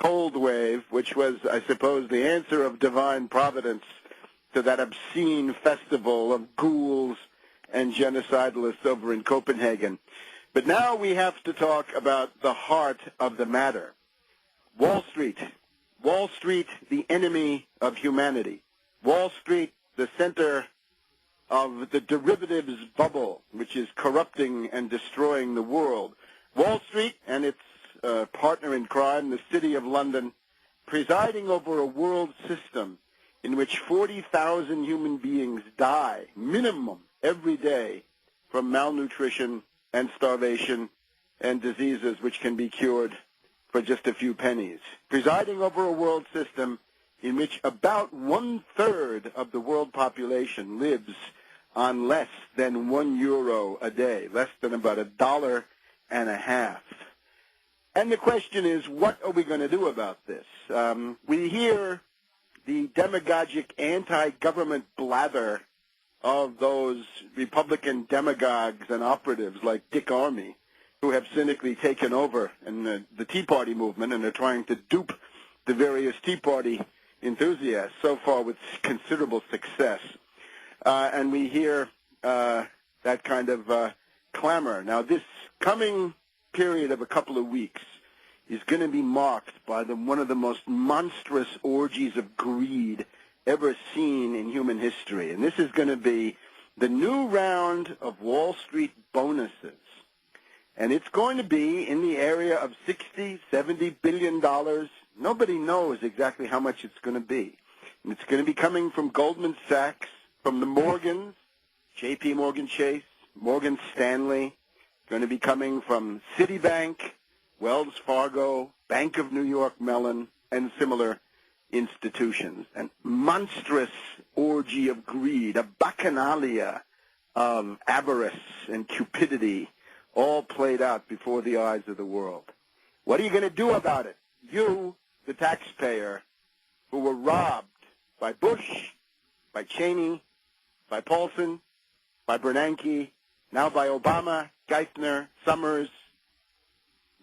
cold wave, which was, I suppose, the answer of divine providence to that obscene festival of ghouls and genocidalists over in Copenhagen. But now we have to talk about the heart of the matter. Wall Street. Wall Street, the enemy of humanity. Wall Street, the center of the derivatives bubble, which is corrupting and destroying the world. Wall Street and its partner in crime, the City of London, presiding over a world system in which 40,000 human beings die, minimum, every day from malnutrition and starvation and diseases which can be cured for just a few pennies. Presiding over a world system in which about 1/3 of the world population lives on less than €1 a day, less than about $1.50. And the question is, what are we going to do about this? We hear the demagogic anti-government blather of those Republican demagogues and operatives like Dick Armey, who have cynically taken over in the Tea Party movement and are trying to dupe the various Tea Party enthusiasts, so far with considerable success. And we hear that kind of clamor. Now, this coming period of a couple of weeks is going to be marked by one of the most monstrous orgies of greed ever seen in human history. And this is going to be the new round of Wall Street bonuses. And it's going to be in the area of $60, $70 billion. Nobody knows exactly how much it's going to be. And it's going to be coming from Goldman Sachs, from the Morgans, J.P. Morgan Chase, Morgan Stanley, going to be coming from Citibank, Wells Fargo, Bank of New York Mellon, and similar institutions. An monstrous orgy of greed, a bacchanalia of avarice and cupidity, all played out before the eyes of the world. What are you going to do about it? You, the taxpayer, who were robbed by Bush, by Cheney, by Paulson, by Bernanke, now by Obama, Geithner, Summers,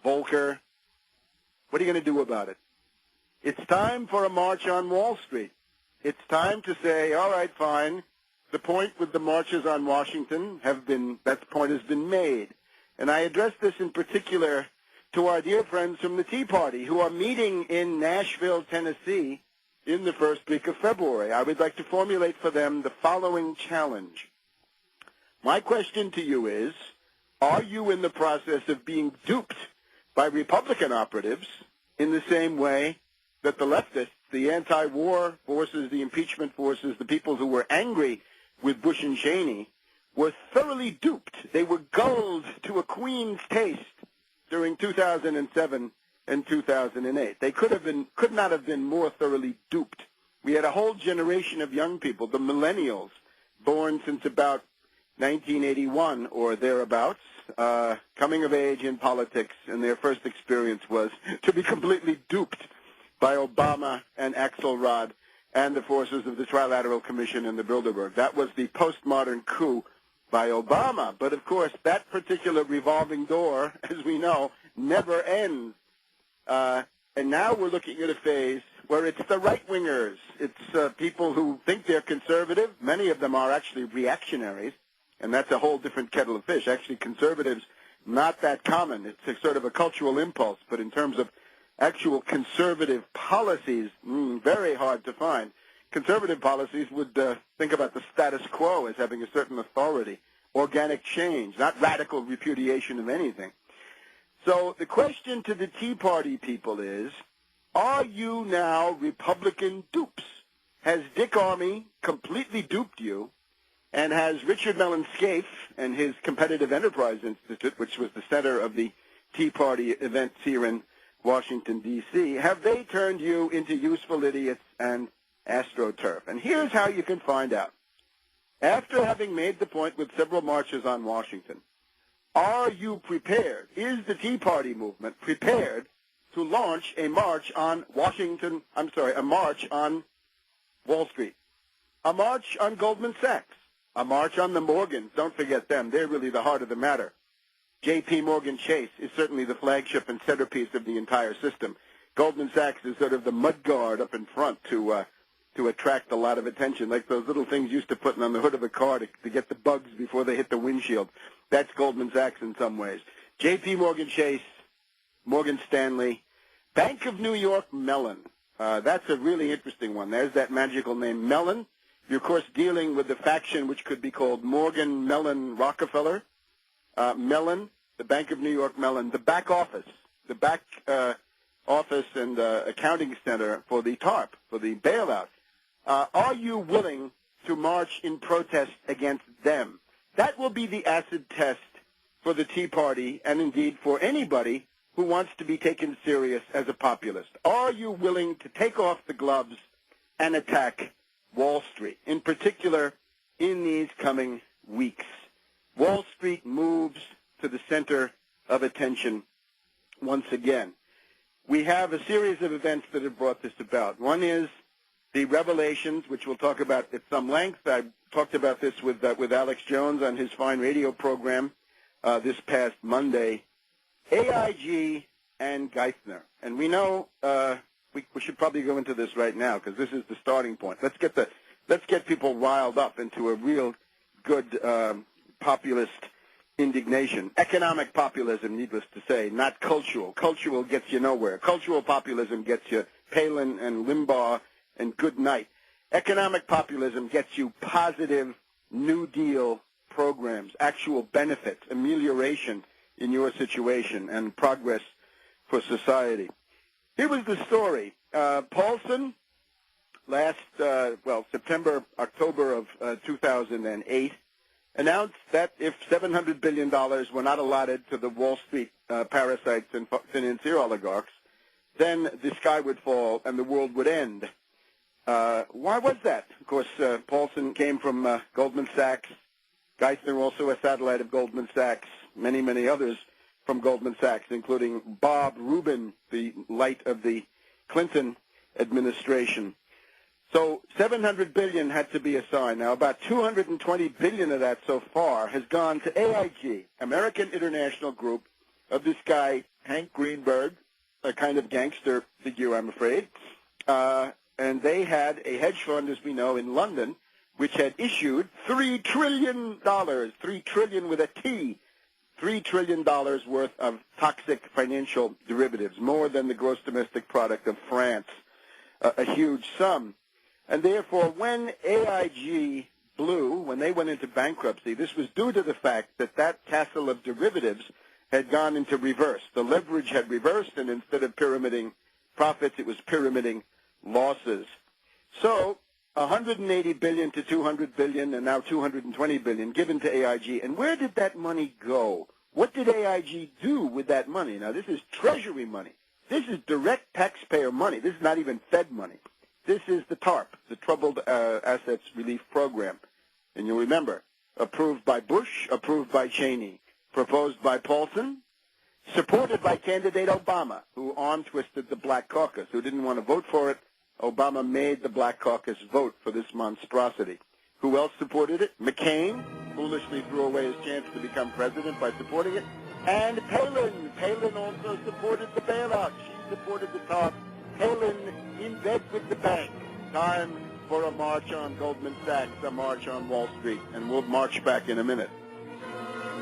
Volcker. What are you going to do about it? It's time for a march on Wall Street. It's time to say, all right, fine. The point with the marches on Washington that point has been made. And I address this in particular to our dear friends from the Tea Party who are meeting in Nashville, Tennessee in the first week of February. I would like to formulate for them the following challenge. My question to you is, are you in the process of being duped by Republican operatives in the same way that the leftists, the anti-war forces, the impeachment forces, the people who were angry with Bush and Cheney were thoroughly duped? They were gulled to a queen's taste during 2007 and 2008. They could not have been more thoroughly duped. We had a whole generation of young people, the millennials, born since about 1981 or thereabouts, coming of age in politics, and their first experience was to be completely duped by Obama and Axelrod and the forces of the Trilateral Commission and the Bilderberg. That was the postmodern coup by Obama. But, of course, that particular revolving door, as we know, never ends. And now we're looking at a phase where it's the right-wingers. It's people who think they're conservative. Many of them are actually reactionaries, and that's a whole different kettle of fish. Actually, conservatives, not that common. It's a sort of a cultural impulse, but in terms of actual conservative policies, very hard to find. Conservative policies would think about the status quo as having a certain authority, organic change, not radical repudiation of anything. So the question to the Tea Party people is, are you now Republican dupes? Has Dick Armey completely duped you? And has Richard Mellon Scaife and his Competitive Enterprise Institute, which was the center of the Tea Party events here in Washington, D.C., have they turned you into useful idiots and astroturf? And here's how you can find out. After having made the point with several marches on Washington, are you prepared? Is the Tea Party movement prepared to launch a march on a march on Wall Street, a march on Goldman Sachs, a march on the Morgans? Don't forget them. They're really the heart of the matter. J.P. Morgan Chase is certainly the flagship and centerpiece of the entire system. Goldman Sachs is sort of the mud guard up in front to attract a lot of attention, like those little things used to put on the hood of a car to get the bugs before they hit the windshield. That's Goldman Sachs in some ways. J.P. Morgan Chase, Morgan Stanley, Bank of New York Mellon. That's a really interesting one. There's that magical name, Mellon. You're, of course, dealing with the faction which could be called Morgan Mellon Rockefeller. Mellon, the Bank of New York Mellon, the back office and accounting center for the TARP, for the bailout. Are you willing to march in protest against them? That will be the acid test for the Tea Party and indeed for anybody who wants to be taken serious as a populist. Are you willing to take off the gloves and attack Wall Street, in particular in these coming weeks? Wall Street moves to the center of attention once again. We have a series of events that have brought this about. One is the revelations, which we'll talk about at some length. I talked about this with Alex Jones on his fine radio program this past Monday. AIG and Geithner. And we know we should probably go into this right now because this is the starting point. Let's get people riled up into a real good populist indignation. Economic populism, needless to say, not cultural. Cultural gets you nowhere. Cultural populism gets you Palin and Limbaugh and good night. Economic populism gets you positive New Deal programs, actual benefits, amelioration in your situation, and progress for society. Here was the story. Paulson, October of 2008, announced that if $700 billion were not allotted to the Wall Street parasites and financier oligarchs, then the sky would fall and the world would end. Why was that? Of course, Paulson came from Goldman Sachs. Geithner, also a satellite of Goldman Sachs. Many, many others from Goldman Sachs, including Bob Rubin, the light of the Clinton administration. So $700 billion had to be assigned. Now, about $220 billion of that so far has gone to AIG, American International Group, of this guy, Hank Greenberg, a kind of gangster figure, I'm afraid. And they had a hedge fund, as we know, in London, which had issued $3 trillion, $3 trillion with a T, $3 trillion worth of toxic financial derivatives, more than the gross domestic product of France, a huge sum. And therefore, when AIG blew, when they went into bankruptcy, this was due to the fact that that castle of derivatives had gone into reverse. The leverage had reversed, and instead of pyramiding profits, it was pyramiding losses. So $180 billion to $200 billion, and now $220 billion given to AIG. And where did that money go? What did AIG do with that money? Now, this is Treasury money. This is direct taxpayer money. This is not even Fed money. This is the TARP, the Troubled Assets Relief Program. And you'll remember, approved by Bush, approved by Cheney, proposed by Paulson, supported by candidate Obama, who arm-twisted the Black Caucus, who didn't want to vote for it. Obama made the Black Caucus vote for this monstrosity. Who else supported it? McCain foolishly threw away his chance to become president by supporting it. And Palin. Palin also supported the bailout. She supported the TARP. Palin in bed with the bank. Time for a march on Goldman Sachs, a march on Wall Street. And we'll march back in a minute.